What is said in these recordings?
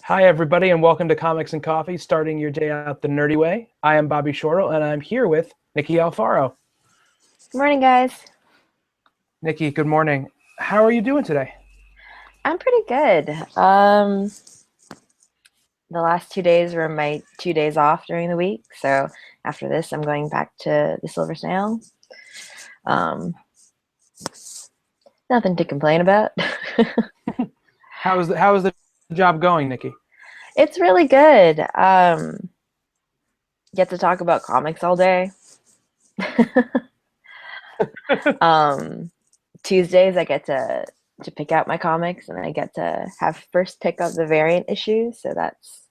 Hi, everybody, and welcome to Comics and Coffee, starting your day out the nerdy way. I am Bobby Shortle, and I'm here with Nikki Alfaro. Good morning, guys. Nikki, good morning. How are you doing today? I'm pretty good. The last 2 days were my 2 days off during the week, so after this, I'm going back to the Silver Snail. Um, Nothing to complain about. How is the job going, Nikki? It's really good. Get to talk about comics all day. Um, Tuesdays, I get to pick out my comics, and I get to have first pick of the variant issues, so that's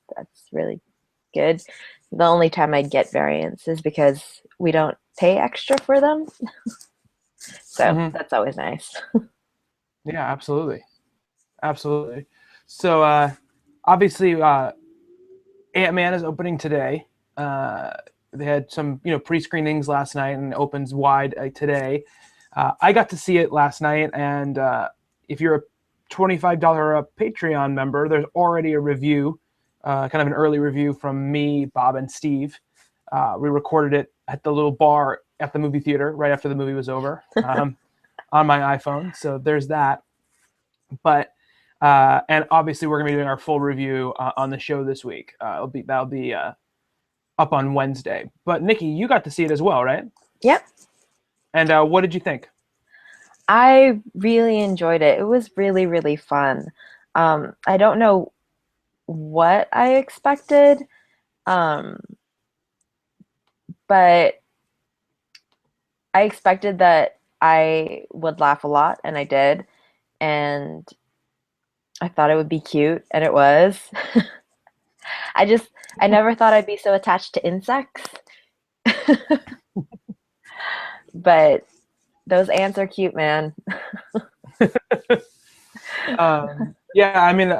really good. The only time I get variants is because we don't pay extra for them. So Hmm. that's always nice. Yeah, absolutely, absolutely. So, obviously, Ant-Man is opening today. Uh, they had some, pre-screenings last night and opens wide today. I got to see it last night, and if you're a $25 Patreon member, there's already a review, kind of an early review from me, Bob, and Steve. We recorded it at the little bar at the movie theater right after the movie was over, on my iPhone. So there's that. But and obviously we're gonna be doing our full review on the show this week. That'll be up on Wednesday. But Nikki, you got to see it as well, right? Yep. And what did you think? I really enjoyed it. It was really, really fun. I don't know what I expected, um, but I expected that I would laugh a lot, and I did. And I thought it would be cute, and it was. I just, I never thought I'd be so attached to insects, but those ants are cute, man. Yeah, I mean,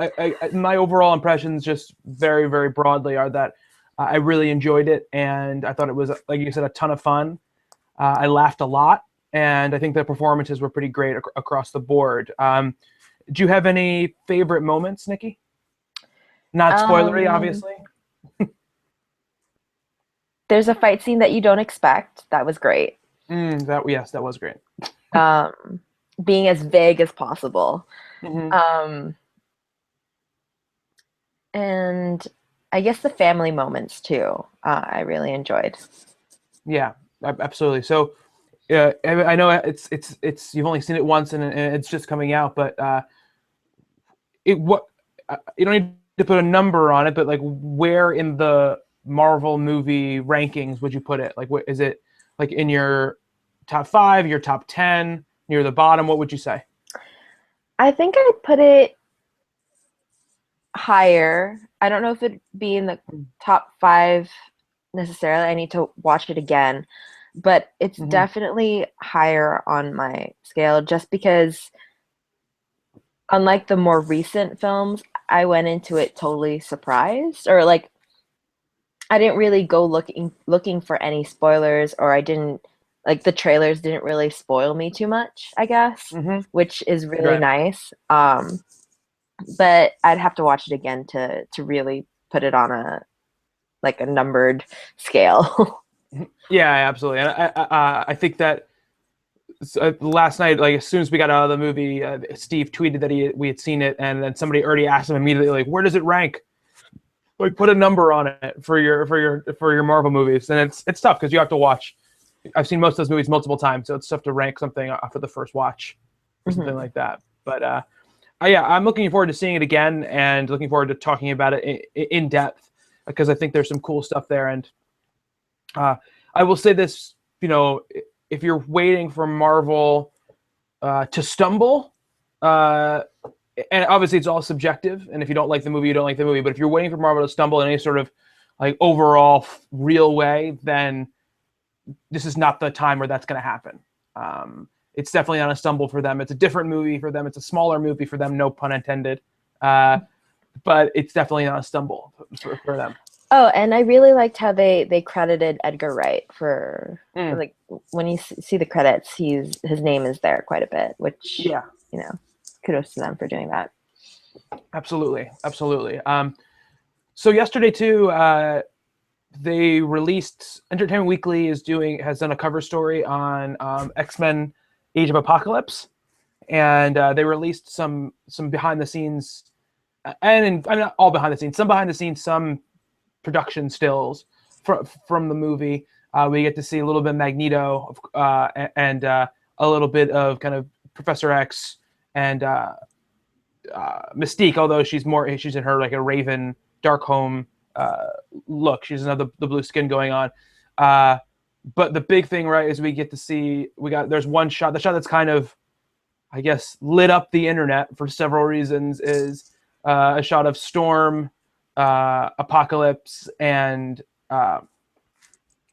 my overall impressions, just very, very broadly, are that I really enjoyed it, and I thought it was, like you said, a ton of fun. I laughed a lot, and I think the performances were pretty great across the board. Do you have any favorite moments, Nikki? Not spoilery, Um, obviously. there's a fight scene that you don't expect. That was great. Yes, that was great. Um, Being as vague as possible. Hmm. Um, and I guess the family moments too. I really enjoyed. Yeah, absolutely. So, I know it's you've only seen it once, and it's just coming out, but it what you don't need to put a number on it, but like where in the Marvel movie rankings would you put it? Like, what is it, like in your top five, your top 10, near the bottom? What would you say? I think I'd put it higher. I don't know if it'd be in the top five necessarily. I need to watch it again, but it's Hmm. definitely higher on my scale just because, unlike the more recent films, I went into it totally surprised, or like I didn't really go looking for any spoilers, or I didn't like the trailers didn't really spoil me too much, I guess, Hmm. which is really Right. nice. But I'd have to watch it again to really put it on a like a numbered scale. Yeah, absolutely. And I think that last night, like as soon as we got out of the movie, Steve tweeted that we had seen it, and then somebody already asked him immediately, like, where does it rank? Like, put a number on it for your Marvel movies, and it's tough because you have to watch. I've seen most of those movies multiple times, so it's tough to rank something after the first watch or something Mhm. like that. But yeah, I'm looking forward to seeing it again and looking forward to talking about it in depth because I think there's some cool stuff there. And uh, I will say this, if you're waiting for Marvel to stumble, uh, and obviously it's all subjective, and if you don't like the movie, you don't like the movie. But if you're waiting for Marvel to stumble in any sort of like overall real way, then this is not the time where that's going to happen. It's definitely not a stumble for them. It's a different movie for them. It's a smaller movie for them, no pun intended. Uh, but it's definitely not a stumble for them. Oh, and I really liked how they credited Edgar Wright for Mm, like when you see the credits, his name is there quite a bit, which yeah, you know, kudos to them for doing that. absolutely, absolutely. So yesterday too, they released Entertainment Weekly has done a cover story on X-Men: Age of Apocalypse, and they released some behind the scenes, I mean not all behind the scenes, some production stills from the movie. We get to see a little bit of Magneto and a little bit of kind of Professor X and Mystique, although she's in her like a Raven Darkholme look. She's another the blue skin going on. But the big thing, right, is we get to see there's one shot. The shot that's kind of, I guess, lit up the internet for several reasons is a shot of Storm, Apocalypse, and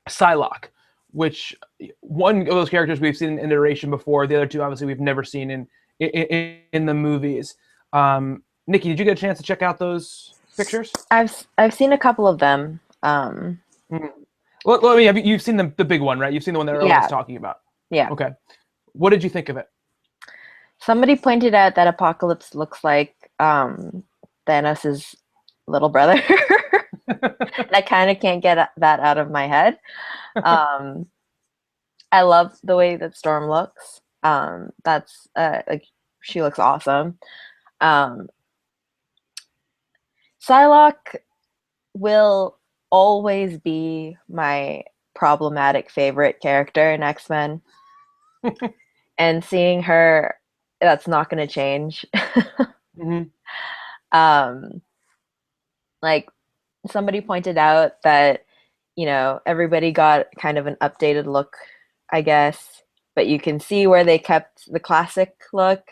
Psylocke, which one of those characters we've seen in iteration before. The other two, obviously, we've never seen in the movies. Nikki, did you get a chance to check out those pictures? I've seen a couple of them. Well, I mean, you've seen the big one, right? You've seen the one that everyone's talking about. Yeah. Okay. What did you think of it? Somebody pointed out that Apocalypse looks like Thanos' little brother. And I kind of can't get that out of my head. I love the way that Storm looks. That's like, she looks awesome. Psylocke will always be my problematic favorite character in X-Men. And seeing her, that's not going to change. Like, somebody pointed out that, everybody got kind of an updated look, I guess, but you can see where they kept the classic look.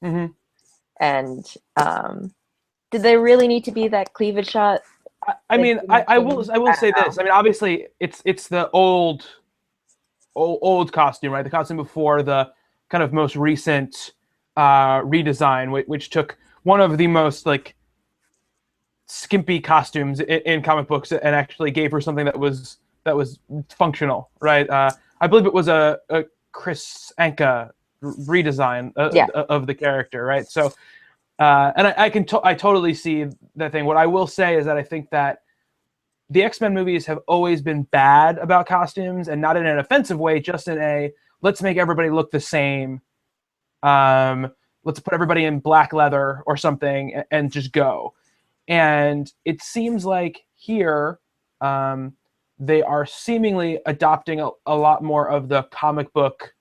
And did they really need to be that cleavage shot? I mean, I will say this. I mean, obviously, it's the old costume, right? The costume before the kind of most recent redesign, which took one of the most like skimpy costumes in comic books and actually gave her something that was functional, right? I believe it was a Chris Anka redesign of the character, right? So, and I totally see that thing. What I will say is that I think that the X-Men movies have always been bad about costumes, and not in an offensive way, just in a let's make everybody look the same. Let's put everybody in black leather or something and just go. And it seems like here they are seemingly adopting a lot more of the comic book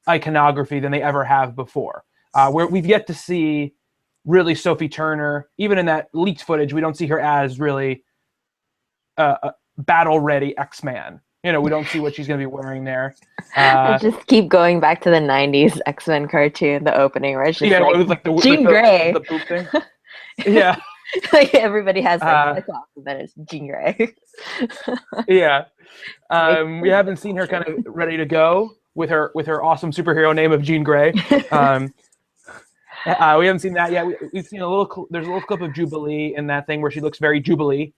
iconography than they ever have before. Where we've yet to see really Sophie Turner, even in that leaked footage, we don't see her as really a battle-ready X-Man. We don't see what she's going to be wearing there. I just keep going back to the 90s X-Men cartoon, the opening, where it's just it was like Jean Grey. The poop thing. Yeah. Like everybody has like the cloth, and then it's Jean Grey. Yeah. We haven't seen her kind of ready to go with her awesome superhero name of Jean Grey. We haven't seen that yet. We've seen there's a little clip of Jubilee in that thing where she looks very Jubilee,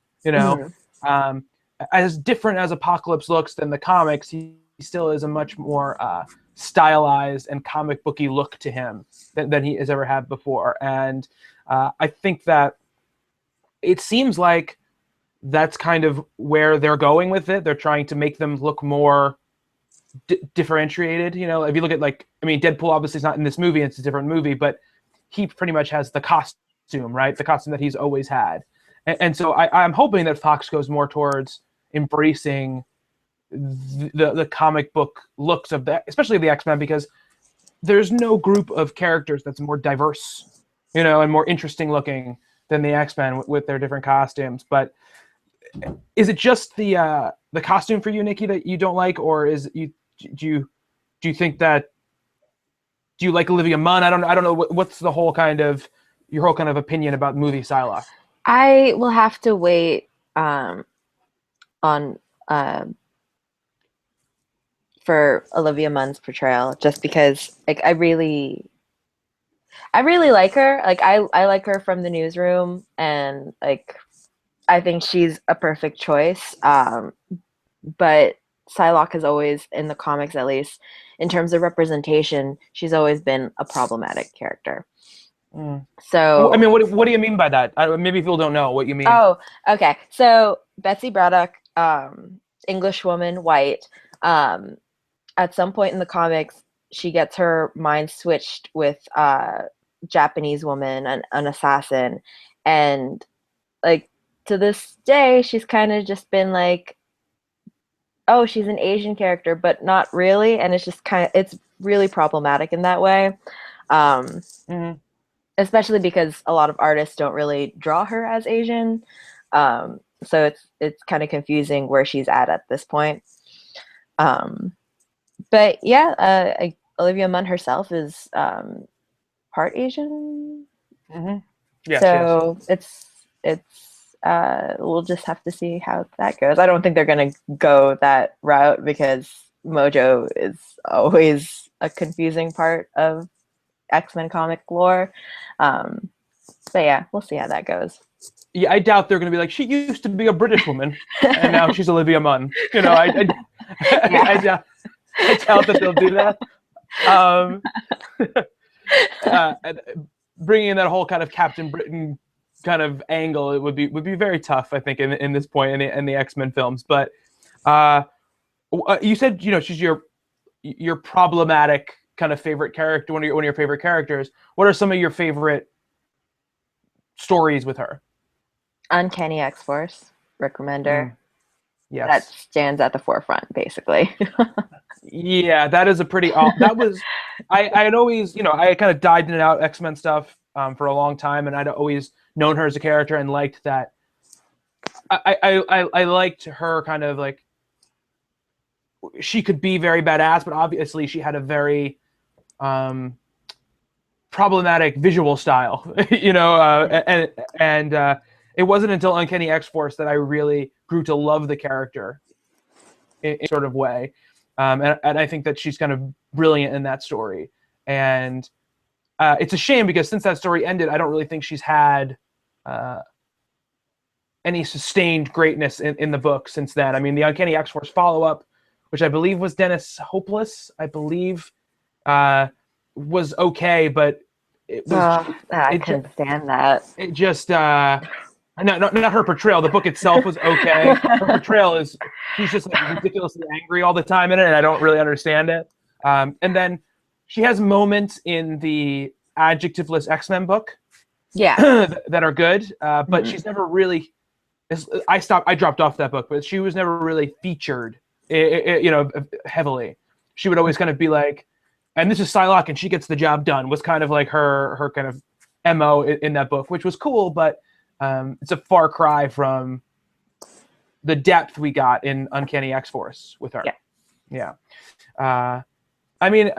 as different as Apocalypse looks than the comics, he still is a much more stylized and comic booky look to him than he has ever had before. And I think that it seems like that's kind of where they're going with it. They're trying to make them look more differentiated. If you look at Deadpool obviously is not in this movie, it's a different movie, but he pretty much has the costume, right? The costume that he's always had. And so I'm hoping that Fox goes more towards embracing the comic book looks of especially the X-Men, because there's no group of characters that's more diverse, and more interesting looking than the X-Men with their different costumes. But is it just the costume for you, Nikki, that you don't like, or do you think that, do you like Olivia Munn? I don't know what's your whole kind of opinion about movie Psylocke. I will have to wait on for Olivia Munn's portrayal, just because I really like her. I like her from the Newsroom, and I think she's a perfect choice. But Psylocke has always, in the comics at least, in terms of representation, she's always been a problematic character. Mm. I So, mean, what do you mean by that? Maybe people don't know what you mean. oh, okay. So Betsy Braddock, English woman, white. Um, at some point in the comics, she gets her mind switched with Japanese woman, an assassin, and like to this day, she's kind of just been like, oh, she's an Asian character, but not really, and it's just kind of it's really problematic in that way. Um, Hmm. Especially because a lot of artists don't really draw her as Asian. So it's kind of confusing where she's at this point. Um, but yeah, Olivia Munn herself is part Asian, Hmm. Yes, yes. so it's we'll just have to see how that goes. I don't think they're gonna go that route because Mojo is always a confusing part of X-Men comic lore. Um, but yeah, we'll see how that goes. Yeah, I doubt they're going to be like, she used to be a British woman, and now she's Olivia Munn. Yeah. I doubt that they'll do that. Um, and bringing in that whole kind of Captain Britain kind of angle, it would be very tough, I think, in this point in the X-Men films. But uh, you said she's your problematic kind of favorite character, one of your favorite characters. What are some of your favorite stories with her? Uncanny X-Force, Rick Remender. Mm, That yes. stands at the forefront, basically. Yeah, that is a pretty. That was, I had always, I kind of dived in and out X-Men stuff for a long time, and I'd always known her as a character and liked that. I liked her kind of like she could be very badass, but obviously she had a very um, problematic visual style, and it wasn't until Uncanny X-Force that I really grew to love the character in sort of way. And I think that she's kind of brilliant in that story. And it's a shame because since that story ended, I don't really think she's had uh, any sustained greatness in the book since then. I mean, the Uncanny X-Force follow-up, which I believe was Dennis Hopeless, I believe, was okay, but it was Oh, I it couldn't stand that. it just not her portrayal. The book itself was okay. Her portrayal is she's just like ridiculously angry all the time in it, and I don't really understand it. And then she has moments in the adjectiveless X-Men book Yeah. that are good, but Mhm. she's never really. I dropped off that book, but she was never really featured, heavily. She would always kind of be like, and this is Psylocke, and she gets the job done. Was kind of like her kind of mo in that book, which was cool, but it's a far cry from the depth we got in Uncanny X-Force with her. Yeah. Yeah. I mean,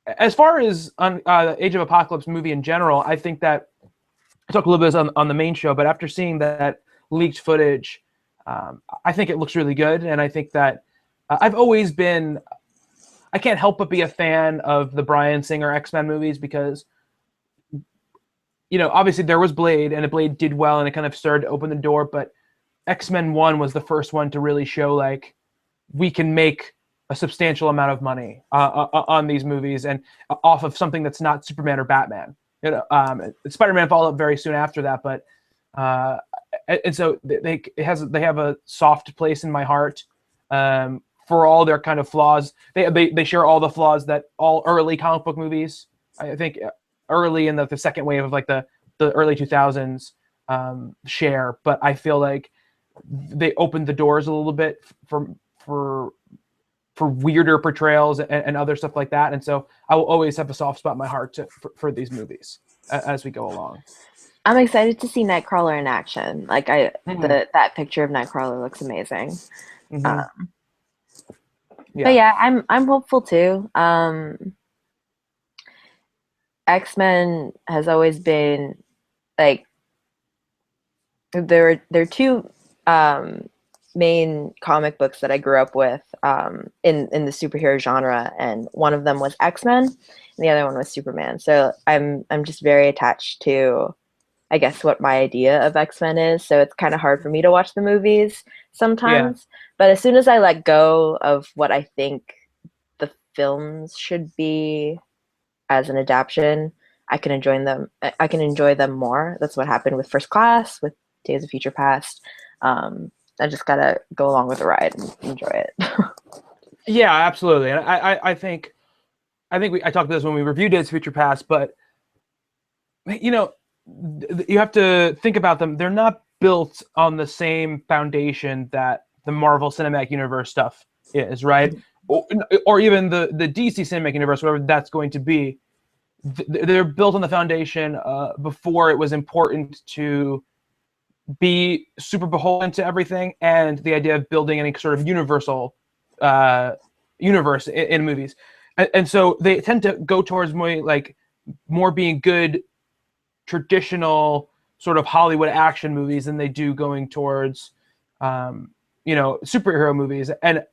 as far as Age of Apocalypse movie in general, I think that I talked a little bit on the main show, but after seeing that leaked footage, I think it looks really good, and I think that I've always been. I can't help but be a fan of the Bryan Singer X-Men movies because obviously there was Blade, and Blade did well, and it kind of started to open the door. But X-Men 1 was the first one to really show like we can make a substantial amount of money on these movies and off of something that's not Superman or Batman. Spider-Man followed up very soon after that, but and so they have a soft place in my heart for all their kind of flaws. They share all the flaws that all early comic book movies. I think early in the second wave of like the early 2000s share, but I feel like they opened the doors a little bit for weirder portrayals and other stuff like that. And so I will always have a soft spot in my heart for these movies as we go along. I'm excited to see Nightcrawler in action. Like Mm-hmm. that picture of Nightcrawler looks amazing. Mm-hmm. Um, but Yeah. yeah, I'm hopeful too. X-Men has always been like there are two main comic books that I grew up with in the superhero genre, and one of them was X-Men, and the other one was Superman. So I'm just very attached to, I guess, what my idea of X-Men is. So it's kind of hard for me to watch the movies Yeah. sometimes. But as soon as I let go of what I think the films should be as an adaptation, I can enjoy them. I can enjoy them more. That's what happened with First Class, with Days of Future Past. I just gotta go along with the ride and enjoy it. Yeah, absolutely. And I think I talked about this when we reviewed Days of Future Past, but you know, you have to think about them. They're not built on the same foundation that the Marvel Cinematic Universe stuff is, right? Or even the DC Cinematic Universe, whatever that's going to be. They're built on the foundation before it was important to be super beholden to everything, and the idea of building any sort of universal universe in movies. And so they tend to go towards more being good traditional sort of Hollywood action movies than they do going towards superhero movies. And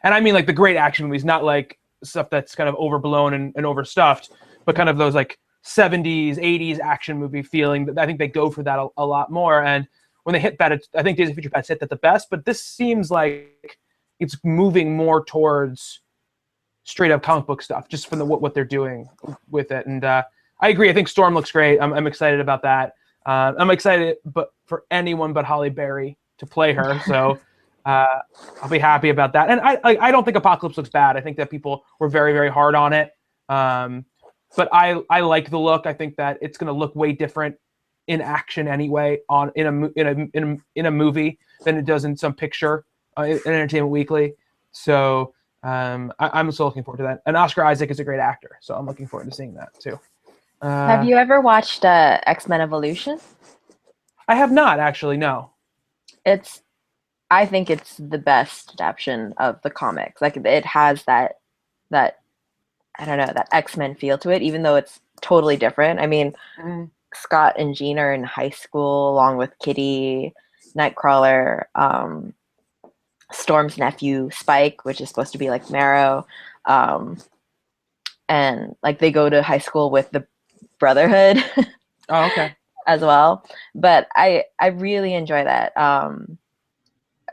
I mean like the great action movies, not like stuff that's kind of overblown and overstuffed, but kind of those like 70s 80s action movie feeling. That I think they go for that a lot more. And when they hit that, I think Days of Future Past hit that the best, but this seems like it's moving more towards straight up comic book stuff, just from what they're doing with it. And I agree. I think Storm looks great. I'm excited about that. I'm excited, but for anyone but Halle Berry to play her. So I'll be happy about that. And I don't think Apocalypse looks bad. I think that people were very, very hard on it. But I like the look. I think that it's going to look way different in action anyway in a movie than it does in some picture in Entertainment Weekly. So I'm still looking forward to that. And Oscar Isaac is a great actor, so I'm looking forward to seeing that too. Have you ever watched X-Men Evolution? I have not actually. No. I think it's the best adaptation of the comics. Like it has that I don't know, that X-Men feel to it, even though it's totally different. I mean, Scott and Jean are in high school along with Kitty, Nightcrawler, Storm's nephew Spike, which is supposed to be like Marrow, and like they go to high school with the Brotherhood. Oh, okay. As well. But I really enjoy that.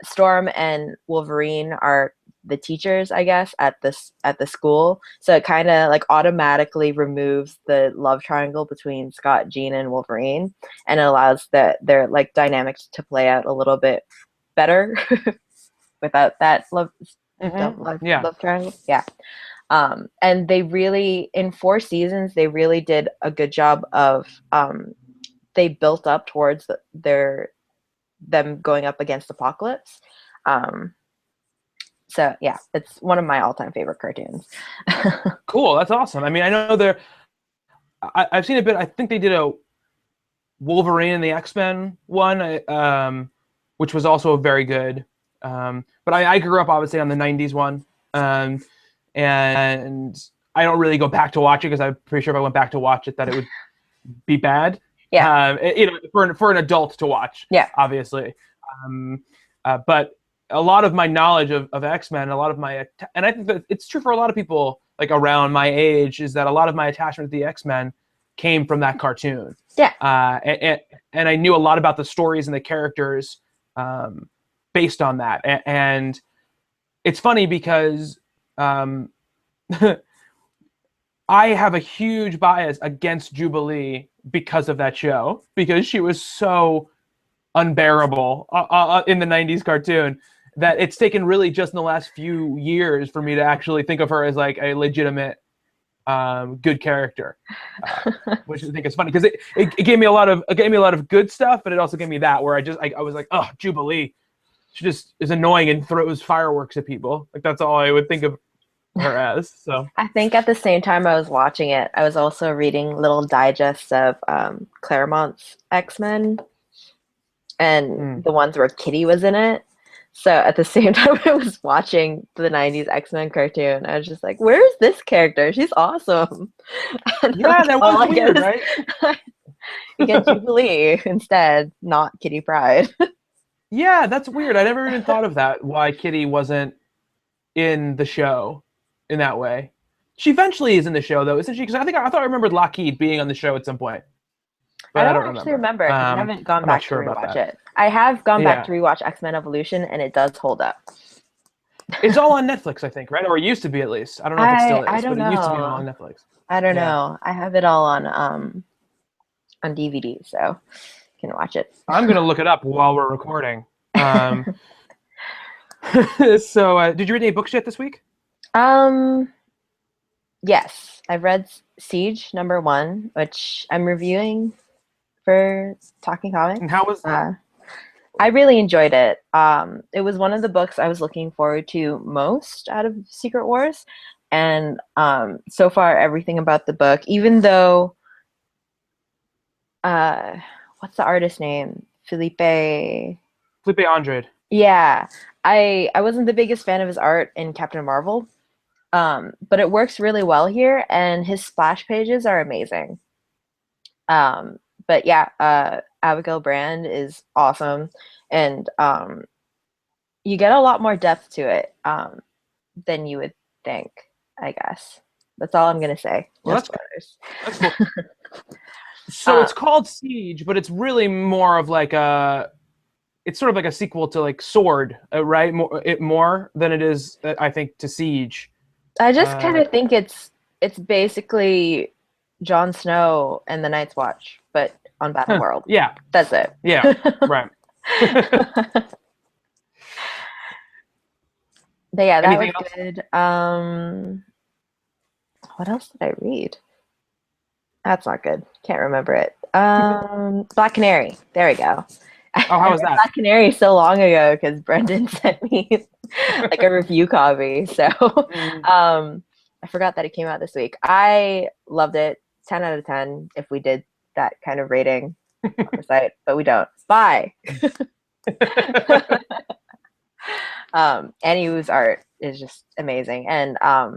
Storm and Wolverine are the teachers, I guess, at the school. So it kind of like automatically removes the love triangle between Scott, Jean, and Wolverine, and it allows their like dynamics to play out a little bit better without that love triangle. Yeah. And they really, in 4 seasons, they really did a good job of they built up towards them going up against Apocalypse. So yeah, it's one of my all-time favorite cartoons. Cool, that's awesome. I mean, I know I've seen a bit. I think they did a Wolverine and the X-Men one, which was also very good. But I grew up obviously on the '90s one, and I don't really go back to watch it because I'm pretty sure if I went back to watch it, that it would be bad. Yeah. For an adult to watch. Yeah. Obviously. But a lot of my knowledge of X-Men, and I think that it's true for a lot of people like around my age, is that a lot of my attachment to the X-Men came from that cartoon. Yeah. And I knew a lot about the stories and the characters based on that. And it's funny because I have a huge bias against Jubilee because of that show, because she was so unbearable in the 90s cartoon that it's taken really just in the last few years for me to actually think of her as like a legitimate good character, which I think is funny because it gave me a lot of good stuff, but it also gave me that where I was like, oh, Jubilee, she just is annoying and throws fireworks at people. Like that's all I would think of her as. So I think at the same time I was watching it, I was also reading little digests of Claremont's X-Men and the ones where Kitty was in it. So at the same time I was watching the 90s X-Men cartoon, I was just like, where's this character? She's awesome. Yeah, that was weird, right? You get Jubilee instead, not Kitty Pryde. Yeah, that's weird. I never even thought of that, why Kitty wasn't in the show in that way. She eventually is in the show, though, isn't she? Because I thought I remembered Lockheed being on the show at some point. But I don't actually remember. I haven't gone back to rewatch it. I have gone back to rewatch X-Men Evolution, and it does hold up. It's all on Netflix, I think, right? Or it used to be at least. I don't know if it still I is, don't but it used to be all know. on Netflix. I don't Yeah. know. I have it all on DVD, so you can watch it. I'm gonna look it up while we're recording. So, did you read any books yet this week? Um, yes, I've read Siege #1, which I'm reviewing for Talking And Comics. how was? I really enjoyed it. It was one of the books I was looking forward to most out of Secret Wars, and so far everything about the book, even though uh, what's the artist name? Felipe. Felipe Andrade. Yeah, I wasn't the biggest fan of his art in Captain Marvel, but it works really well here, and his splash pages are amazing. Um, but yeah, Abigail Brand is awesome, and you get a lot more depth to it than you would think, I guess. That's all I'm gonna say. Well, No that's cool. spoilers. So Uh, it's called Siege, but it's really more of like a. It's sort of like a sequel to like Sword, right? More than it is, I think, to Siege. I just kind Uh, of think it's basically Jon Snow and the Night's Watch, but on Battle World. yeah, That's it. yeah, right. But yeah, that was Anything else? good. What else did I read? That's not good. Can't remember it. Black Canary. There we go. Oh, I how read was that? Black Canary so long ago because Brendan sent me like a review copy. So Mm. I forgot that it came out this week. I loved it. 10 out of 10 if we did that kind of rating on the site, but we don't. Bye. Annie Wu's art is just amazing. And I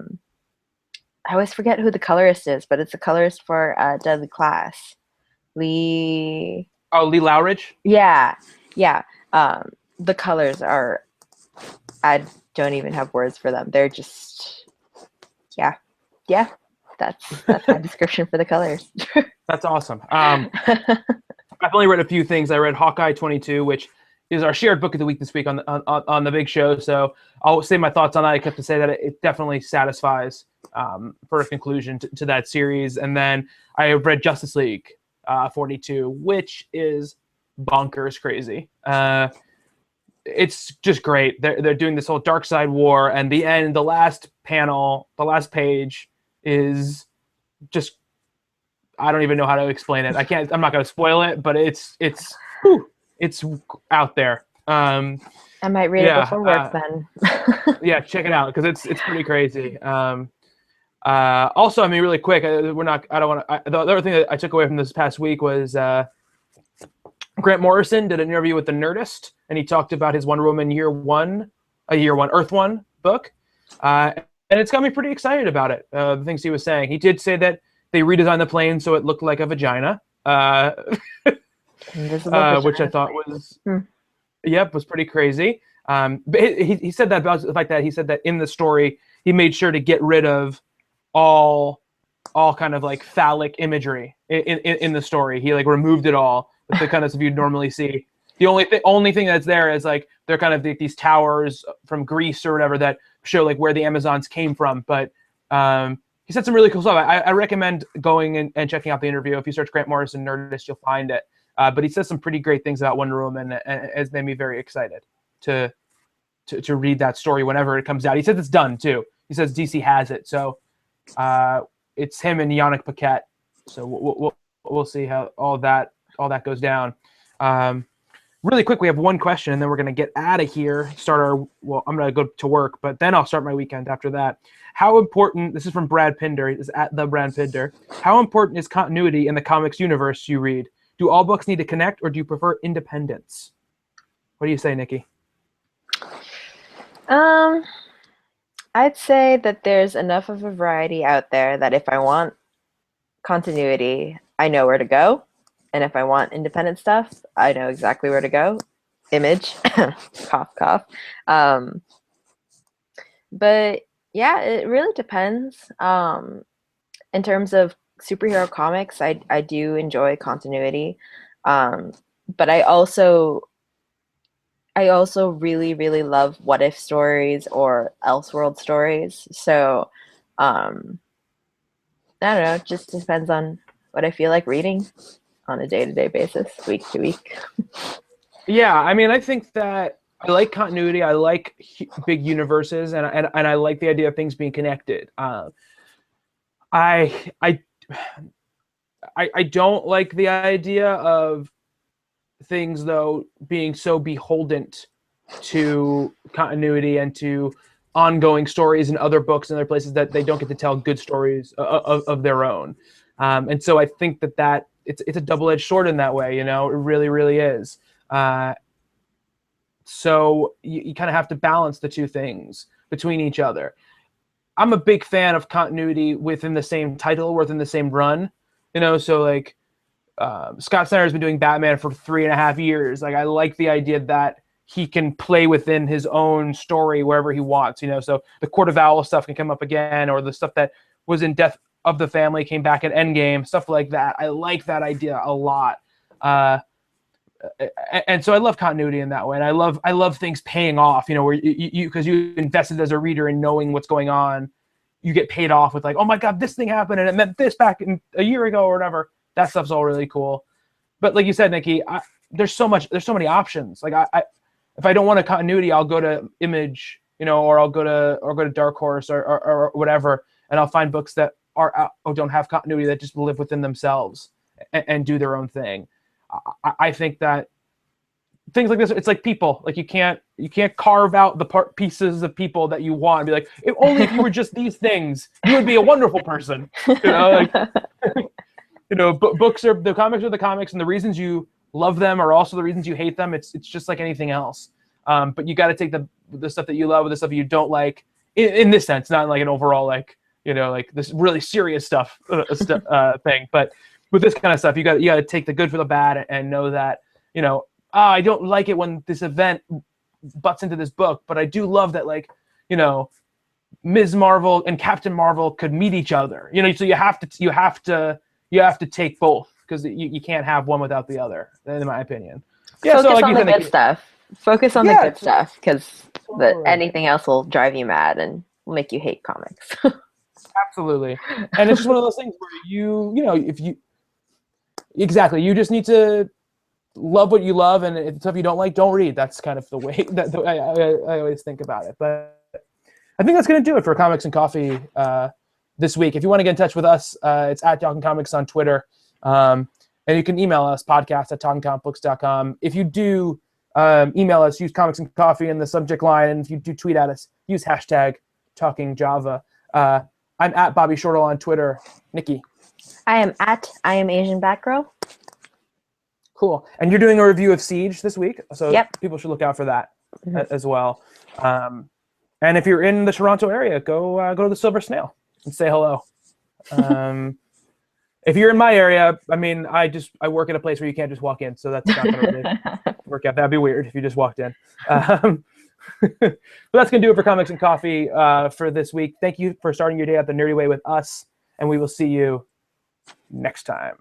always forget who the colorist is, but it's the colorist for Deadly Class. Lee. Oh, Lee Lowridge. Yeah, yeah. Um, the colors are. I don't even have words for them. They're just. Yeah, yeah. That's my description for the colors. That's awesome. I've only read a few things. I read Hawkeye 22, which is our shared book of the week this week on the big show. So I'll say my thoughts on that. I have to say that it definitely satisfies for a conclusion to that series. And then I have read Justice League 42, which is bonkers crazy. It's just great. They're doing this whole Dark Side War, and the end, the last panel, the last page is just I don't even know how to explain it. I'm not going to spoil it, but it's out there. I might read it Yeah, before work then. yeah, check it out because it's pretty crazy. Also, I mean, really quick, we're not. I don't want to. The other thing that I took away from this past week was Grant Morrison did an interview with the Nerdist, and he talked about his Wonder Woman Earth One book, and it's got me pretty excited about it. The things he was saying, he did say that they redesigned the plane so it looked like a vagina, which I thought was, yep, was pretty crazy. But he said that about the fact that he said that in the story he made sure to get rid of all kind of like phallic imagery in the story. He like removed it all, the kind of stuff you'd normally see. The only thing that's there is like they're kind of these towers from Greece or whatever that show like where the Amazons came from. But he said some really cool stuff. I recommend going and checking out the interview. If you search Grant Morrison Nerdist, you'll find it. But he says some pretty great things about Wonder Woman, and it's made me very excited to read that story whenever it comes out. He says it's done too. He says DC has it, so it's him and Yannick Paquette. So we'll see how all that goes down. Really quick, we have one question, and then we're going to get out of here. I'm going to go to work, but then I'll start my weekend after that. How important, this is from Brad Pinder, is at the Brad Pinder. How important is continuity in the comics universe you read? Do all books need to connect, or do you prefer independence? What do you say, Nikki? I'd say that there's enough of a variety out there that if I want continuity, I know where to go. And if I want independent stuff, I know exactly where to go. Image, cough, cough. But yeah, it really depends. In terms of superhero comics, I do enjoy continuity. But I also I also really, really love what if stories or Elseworld stories. So, um, I don't know, it just depends on what I feel like reading on a day-to-day basis, week to week. Yeah, I mean, I think that I like continuity. I like big universes, and I like the idea of things being connected. I I I don't like the idea of things though being so beholden to continuity and to ongoing stories in other books and other places that they don't get to tell good stories of their own. And so I think that it's a double-edged sword in that way. You know, it really, really is. Uh, so you kind of have to balance the two things between each other. I'm a big fan of continuity within the same title, within the same run. You know, so like Scott Snyder's been doing Batman for 3.5 years. Like, I like the idea that he can play within his own story wherever he wants. You know, so the Court of Owls stuff can come up again, or the stuff that was in Death of the Family came back at Endgame, stuff like that. I like that idea a lot. And so I love continuity in that way, and I love things paying off. You know, where you because you invested as a reader in knowing what's going on, you get paid off with like, oh my god, this thing happened and it meant this back in a year ago or whatever. That stuff's all really cool. But like you said, Nikki, there's so many options. Like I if I don't want a continuity, I'll go to Image, you know, or I'll go to Dark Horse or whatever, and I'll find books that don't have continuity, that just live within themselves and do their own thing. I think that things like this, it's like people. Like you can't carve out the pieces of people that you want and be like, if only if you were just these things, you would be a wonderful person. You know, like you know, books are the comics, and the reasons you love them are also the reasons you hate them. It's just like anything else. But you got to take the stuff that you love with the stuff you don't like in this sense, not like an overall like, you know, like this really serious stuff thing. But with this kind of stuff, you got to take the good for the bad and know that, you know, I don't like it when this event butts into this book, but I do love that, like, you know, Ms. Marvel and Captain Marvel could meet each other. You know, so you have to take both, because you can't have one without the other, in my opinion. Yeah, Focus so like on the good stuff. Focus on the good stuff, because anything else will drive you mad and will make you hate comics. Absolutely. And it's just one of those things where you know, you just need to love what you love, and if stuff you don't like, don't read. That's kind of the way that I always think about it. But I think that's going to do it for Comics and Coffee this week. If you want to get in touch with us, it's at Talking Comics on Twitter. And you can email us, podcast@talkingcomicbooks.com. If you do email us, use Comics and Coffee in the subject line. And if you do tweet at us, use hashtag TalkingJava. I'm at Bobby Shortle on Twitter. Nikki? I am Asian Batgirl. Cool. And you're doing a review of Siege this week, so yep. People should look out for that as well. And if you're in the Toronto area, go to the Silver Snail and say hello. If you're in my area, I mean, I work at a place where you can't just walk in, so that's not going to really work out. That'd be weird if you just walked in. But that's going to do it for Comics and Coffee for this week. Thank you for starting your day out the nerdy way with us, and we will see you next time.